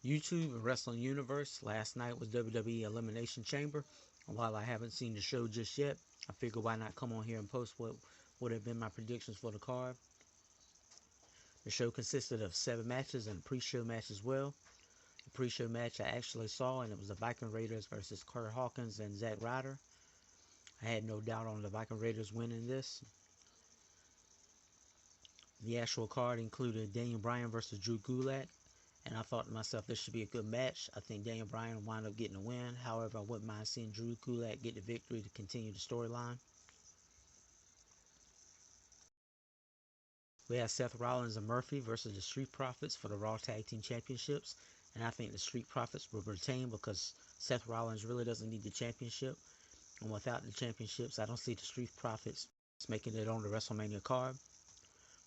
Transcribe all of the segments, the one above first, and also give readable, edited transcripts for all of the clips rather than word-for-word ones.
YouTube and Wrestling Universe. Last night was WWE Elimination Chamber. And while I haven't seen the show just yet, I figured why not come on here and post what would have been my predictions for the card. The show consisted of 7 matches and a pre-show match as well. The pre-show match I actually saw, and it was the Viking Raiders versus Kurt Hawkins and Zack Ryder. I had no doubt on the Viking Raiders winning this. The actual card included Daniel Bryan versus Drew Gulak, and I thought to myself this should be a good match. I think Daniel Bryan wound up getting a win. However, I wouldn't mind seeing Drew Gulak get the victory to continue the storyline. We have Seth Rollins and Murphy versus the Street Profits for the Raw Tag Team Championships, and I think the Street Profits will retain because Seth Rollins really doesn't need the championship, and without the championships, I don't see the Street Profits making it on the WrestleMania card.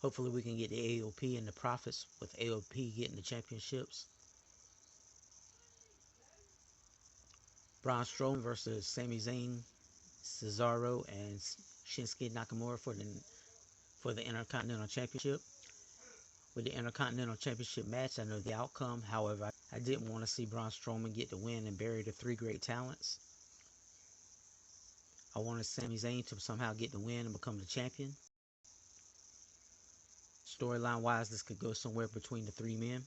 Hopefully we can get the AOP and the Profits, with AOP getting the championships. Braun Strowman versus Sami Zayn, Cesaro, and Shinsuke Nakamura for the Intercontinental Championship. With the Intercontinental Championship match, I know the outcome. However, I didn't want to see Braun Strowman get the win and bury the 3 great talents. I wanted Sami Zayn to somehow get the win and become the champion. Storyline-wise, this could go somewhere between the 3 men.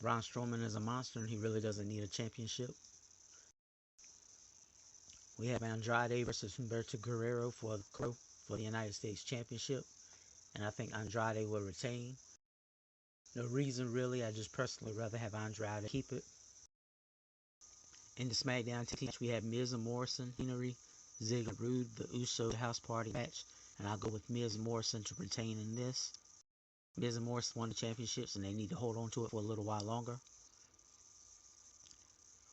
Braun Strowman is a monster, and he really doesn't need a championship. We have Andrade versus Humberto Guerrero for the United States Championship, and I think Andrade will retain. No reason really, I just personally rather have Andrade keep it. In the SmackDown team, we have Miz and Morrison, Henry, Ziggler, Rude, the Usos, the House Party match, and I'll go with Miz and Morrison to retain in this. Miz and Morrison won the championships, and they need to hold on to it for a little while longer.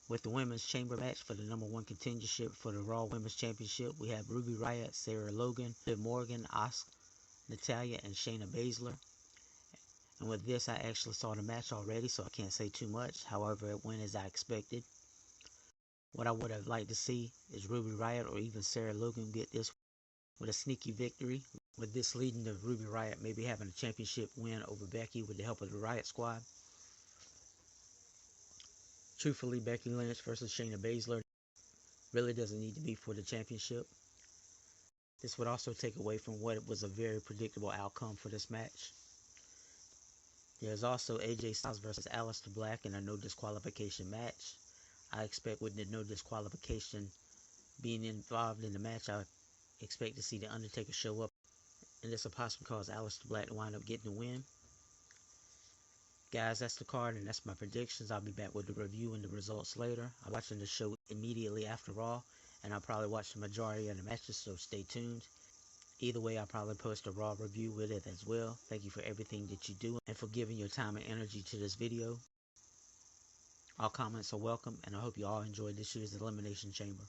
With the Women's Chamber match for the #1 contendership for the Raw Women's Championship, we have Ruby Riott, Sarah Logan, Liv Morgan, Asuka, Natalya, and Shayna Baszler. And with this, I actually saw the match already, so I can't say too much. However, it went as I expected. What I would have liked to see is Ruby Riott or even Sarah Logan get this with a sneaky victory, with this leading to Ruby Riott maybe having a championship win over Becky with the help of the Riott Squad. Truthfully, Becky Lynch versus Shayna Baszler really doesn't need to be for the championship. This would also take away from what was a very predictable outcome for this match. There's also AJ Styles versus Aleister Black in a no disqualification match. I expect with the no disqualification being involved in the match, I expect to see The Undertaker show up, and this will possibly cause Aleister Black to wind up getting the win. Guys, that's the card, and that's my predictions. I'll be back with the review and the results later. I'm watching the show immediately after Raw, and I'll probably watch the majority of the matches, so stay tuned. Either way, I'll probably post a Raw review with it as well. Thank you for everything that you do and for giving your time and energy to this video. All comments are welcome, and I hope you all enjoyed this year's Elimination Chamber.